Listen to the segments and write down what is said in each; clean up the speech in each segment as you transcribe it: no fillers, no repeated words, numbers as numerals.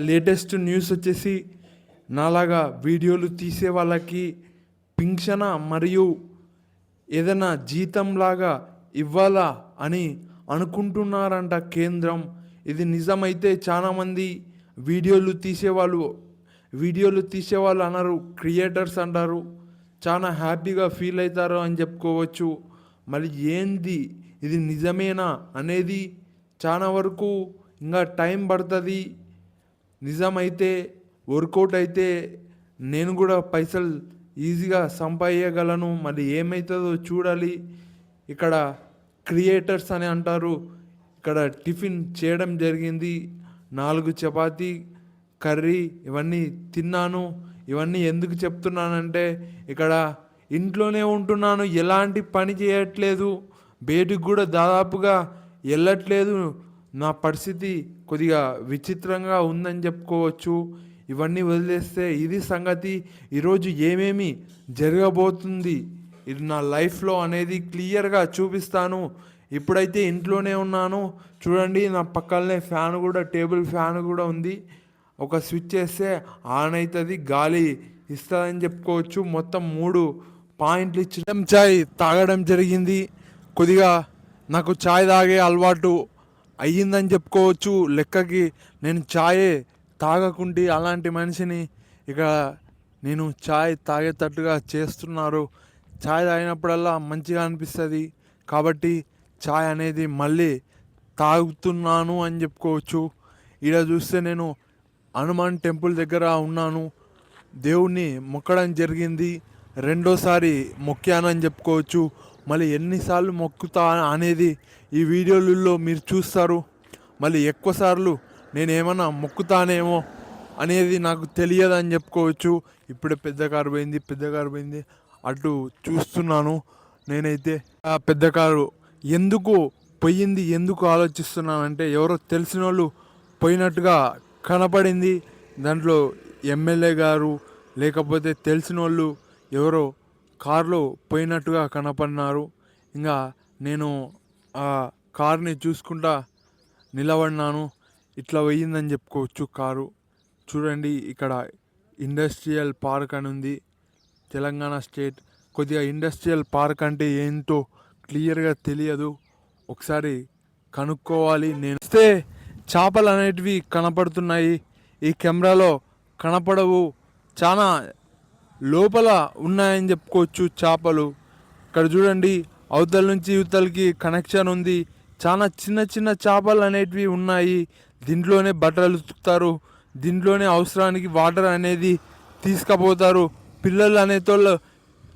Latest news వచ్చేసి నాలాగా వీడియోలు తీసే వాళ్ళకి పింఛన మరియు ఏదైనా జీతంలాగా ఇవ్వాలా అని అనుకుంటున్నారంట కేంద్రం. ఇది నిజమైతే చాలామంది వీడియోలు తీసేవాళ్ళు అన్నారు, క్రియేటర్స్ అంటారు, చాలా హ్యాపీగా ఫీల్ అవుతారు అని చెప్పుకోవచ్చు. మరి ఏంది ఇది నిజమేనా అనేది చాలా వరకు ఇంకా టైం పడుతుంది. నిజమైతే వర్కౌట్ అయితే నేను కూడా పైసలు ఈజీగా సంపాదించగలను. మరి ఏమవుతుందో చూడాలి. ఇక్కడ క్రియేటర్స్ అని అంటారు. ఇక్కడ టిఫిన్ చేయడం జరిగింది, 4 చపాతీ కర్రీ ఇవన్నీ తిన్నాను. ఇవన్నీ ఎందుకు చెప్తున్నానంటే ఇక్కడ ఇంట్లోనే ఉంటున్నాను, ఎలాంటి పని చేయట్లేదు, బయటికి కూడా దాదాపుగా వెళ్ళట్లేదు. నా పరిస్థితి కొద్దిగా విచిత్రంగా ఉందని చెప్పుకోవచ్చు. ఇవన్నీ వదిలేస్తే ఇది సంగతి. ఈరోజు ఏమేమి జరగబోతుంది ఇది నా లైఫ్లో అనేది క్లియర్గా చూపిస్తాను. ఇప్పుడైతే ఇంట్లోనే ఉన్నాను. చూడండి, నా పక్కనే ఫ్యాన్ కూడా, టేబుల్ ఫ్యాన్ కూడా ఉంది. ఒక స్విచ్ వేస్తే ఆన్ అవుతుంది, గాలి ఇస్తుందని చెప్పుకోవచ్చు. మొత్తం 3 పాయింట్లు ఇచ్చడం, చాయ్ తాగడం జరిగింది. కొద్దిగా నాకు చాయ్ తాగే అలవాటు అయ్యిందని చెప్పుకోవచ్చు. లెక్కకి నేను చాయే తాగకుంటే అలాంటి మనిషిని ఇక నేను చాయ్ తాగేటట్టుగా చేస్తున్నారు. చాయ్ తాగినప్పుడల్లా మంచిగా అనిపిస్తుంది కాబట్టి చాయ్ అనేది మళ్ళీ తాగుతున్నాను అని చెప్పుకోవచ్చు. ఇక్కడ చూస్తే నేను హనుమాన్ టెంపుల్ దగ్గర ఉన్నాను. దేవుణ్ణి మొక్కడం జరిగింది, 2సారి మొక్కానని చెప్పుకోవచ్చు. మళ్ళీ ఎన్నిసార్లు మొక్కుతా అనేది ఈ వీడియోలలో మీరు చూస్తారు. మళ్ళీ ఎక్కువసార్లు నేను ఏమన్నా మొక్కుతానేమో అనేది నాకు తెలియదని చెప్పుకోవచ్చు. ఇప్పుడే పెద్ద కారు పోయింది, అటు చూస్తున్నాను. నేనైతే ఆ పెద్ద కారు ఎందుకు పోయింది, ఎందుకు ఆలోచిస్తున్నానంటే ఎవరో తెలిసిన వాళ్ళు పోయినట్టుగా కనపడింది. దాంట్లో ఎమ్మెల్యే గారు లేకపోతే తెలిసిన వాళ్ళు ఎవరో కారులో పోయినట్టుగా కనపడినారు. ఇంకా నేను ఆ కార్ని చూసుకుంటా నిలబడినాను. ఇట్లా పోయిందని చెప్పుకోవచ్చు కారు. చూడండి, ఇక్కడ ఇండస్ట్రియల్ పార్క్ అని ఉంది, తెలంగాణ స్టేట్. కొద్దిగా ఇండస్ట్రియల్ పార్క్ అంటే ఏంటో క్లియర్గా తెలియదు, ఒకసారి కనుక్కోవాలి. నేను వస్తే చేపలు అనేటివి కనపడుతున్నాయి, ఈ కెమెరాలో కనపడవు, చాలా లోపల ఉన్నాయని చెప్పుకోవచ్చు చేపలు. ఇక్కడ చూడండి, అవతల నుంచి ఇవతలకి కనెక్షన్ ఉంది. చాలా చిన్న చిన్న చేపలు అనేటివి ఉన్నాయి. దీంట్లోనే బట్టలు ఉతుకుతారు, దీంట్లోనే అవసరానికి వాటర్ అనేది తీసుకుపోతారు. పిల్లలు అనేతోళ్ళు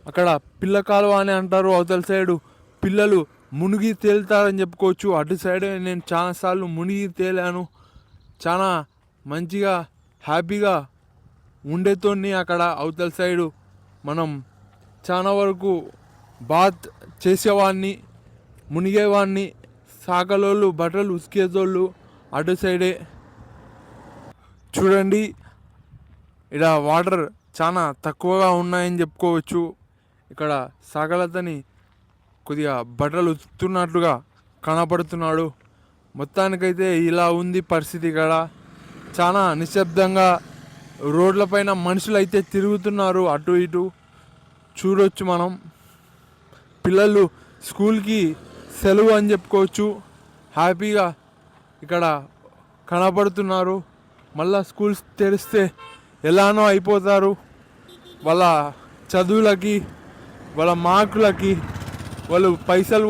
అక్కడ పిల్ల కాలువ అని అంటారు, అవతల సైడు పిల్లలు మునిగి తేలుతారని చెప్పుకోవచ్చు. అటు సైడ్ నేను చాలాసార్లు మునిగి తేలాను. చాలా మంచిగా హ్యాపీగా ఉండేతోని అక్కడ అవతల సైడు మనం చాలా వరకు బాత్ చేసేవాడిని, మునిగేవాడిని. సాకలోళ్ళు బట్టలు ఉతికేతోళ్ళు అటు సైడే. చూడండి, ఇక్కడ వాటర్ చాలా తక్కువగా ఉన్నాయని చెప్పుకోవచ్చు. ఇక్కడ సాకలతని కొద్దిగా బట్టలు ఉతుకుతున్నట్లుగా కనపడుతున్నాడు. మొత్తానికైతే ఇలా ఉంది పరిస్థితి. ఇక్కడ చాలా నిశ్శబ్దంగా రోడ్లపైన మనుషులు అయితే తిరుగుతున్నారు అటు ఇటు చూడొచ్చు మనం. పిల్లలు స్కూల్కి సెలవు అని చెప్పుకోవచ్చు, హ్యాపీగా ఇక్కడ కనపడుతున్నారు. మళ్ళా స్కూల్స్ తెరిస్తే ఎలానో అయిపోతారు. వాళ్ళ చదువులకి, వాళ్ళ మార్కులకి వాళ్ళు పైసలు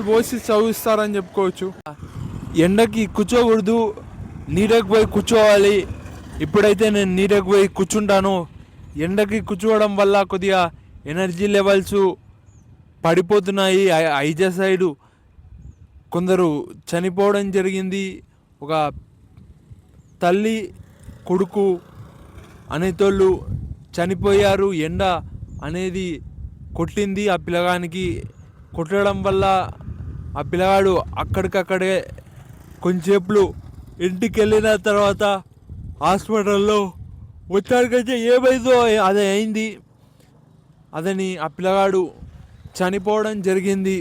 పోసి చదివిస్తారని చెప్పుకోవచ్చు. ఎండకి కూర్చోకూడదు, నీడకు పోయి కూర్చోవాలి. ఇప్పుడైతే నేను నీడకు పోయి కూర్చుంటాను. ఎండకి కూర్చోవడం వల్ల కొద్దిగా ఎనర్జీ లెవెల్స్ పడిపోతున్నాయి. ఐజా సైడు కొందరు చనిపోవడం జరిగింది. ఒక తల్లి కొడుకు అనేతోళ్ళు చనిపోయారు. ఎండ అనేది కొట్టింది ఆ పిల్లగానికి. కొట్టడం వల్ల ఆ పిల్లగాడు అక్కడికక్కడే కొంచెంసేపు ఇంటికి వెళ్ళిన తర్వాత హాస్పిటల్లో వచ్చాడికైతే ఏమైందో అదే అయింది. అదని ఆ పిల్లగాడు చనిపోవడం జరిగింది.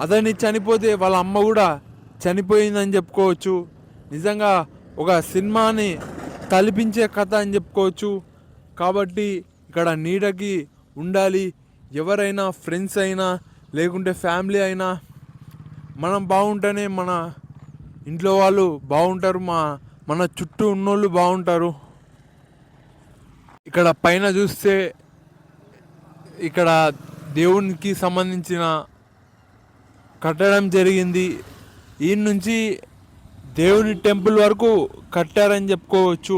అదని చనిపోతే వాళ్ళ అమ్మ కూడా చనిపోయిందని చెప్పుకోవచ్చు. నిజంగా ఒక సినిమాని తలపించే కథ అని చెప్పుకోవచ్చు. కాబట్టి ఇక్కడ నీడకి ఉండాలి. ఎవరైనా ఫ్రెండ్స్ అయినా లేకుంటే ఫ్యామిలీ అయినా మనం బాగుంటేనే మన ఇంట్లో వాళ్ళు బాగుంటారు, మన చుట్టూ ఉన్నోళ్ళు బాగుంటారు. ఇక్కడ పైన చూస్తే ఇక్కడ దేవునికి సంబంధించిన కట్టడం జరిగింది. ఈ నుంచి దేవుని టెంపుల్ వరకు కట్టారని చెప్పుకోవచ్చు.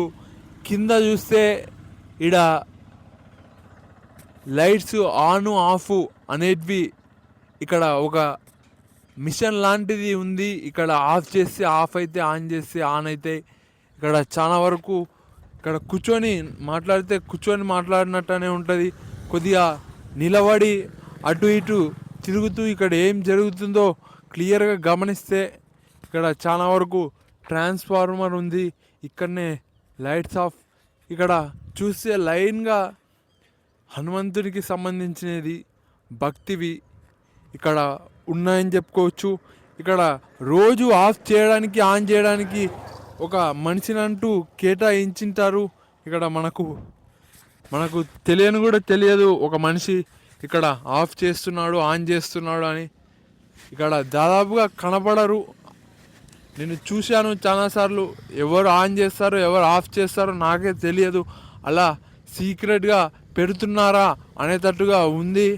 కింద చూస్తే ఈడ లైట్స్ ఆన్ ఆఫ్ అనేటివి ఇక్కడ ఒక మిషన్ లాంటిది ఉంది. ఇక్కడ ఆఫ్ చేస్తే ఆఫ్ అయితే, ఆన్ చేస్తే ఆన్ అయితే. ఇక్కడ చాలా వరకు ఇక్కడ కూర్చొని మాట్లాడినట్టనే ఉంటుంది. కొద్దిగా నిలబడి అటు ఇటు తిరుగుతూ ఇక్కడ ఏం జరుగుతుందో క్లియర్గా గమనిస్తే ఇక్కడ చాలా వరకు ట్రాన్స్ఫార్మర్ ఉంది. ఇక్కడనే లైట్స్ ఆఫ్. ఇక్కడ చూస్తే లైన్గా హనుమంతుడికి సంబంధించినది భక్తివి ఇక్కడ ఉన్నాయని చెప్పుకోవచ్చు. ఇక్కడ రోజు ఆఫ్ చేయడానికి ఆన్ చేయడానికి ఒక మనిషిని అంటూ కేటాయించింటారు. ఇక్కడ మనకు తెలియని కూడా తెలియదు ఒక మనిషి ఇక్కడ ఆఫ్ చేస్తున్నాడు ఆన్ చేస్తున్నాడు అని. ఇక్కడ దాదాపుగా కనపడరు. నేను చూశాను చాలాసార్లు. ఎవరు ఆన్ చేస్తారో ఎవరు ఆఫ్ చేస్తారో నాకే తెలియదు. అలా సీక్రెట్గా పెడుతున్నారా అనేటట్టుగా ఉంది.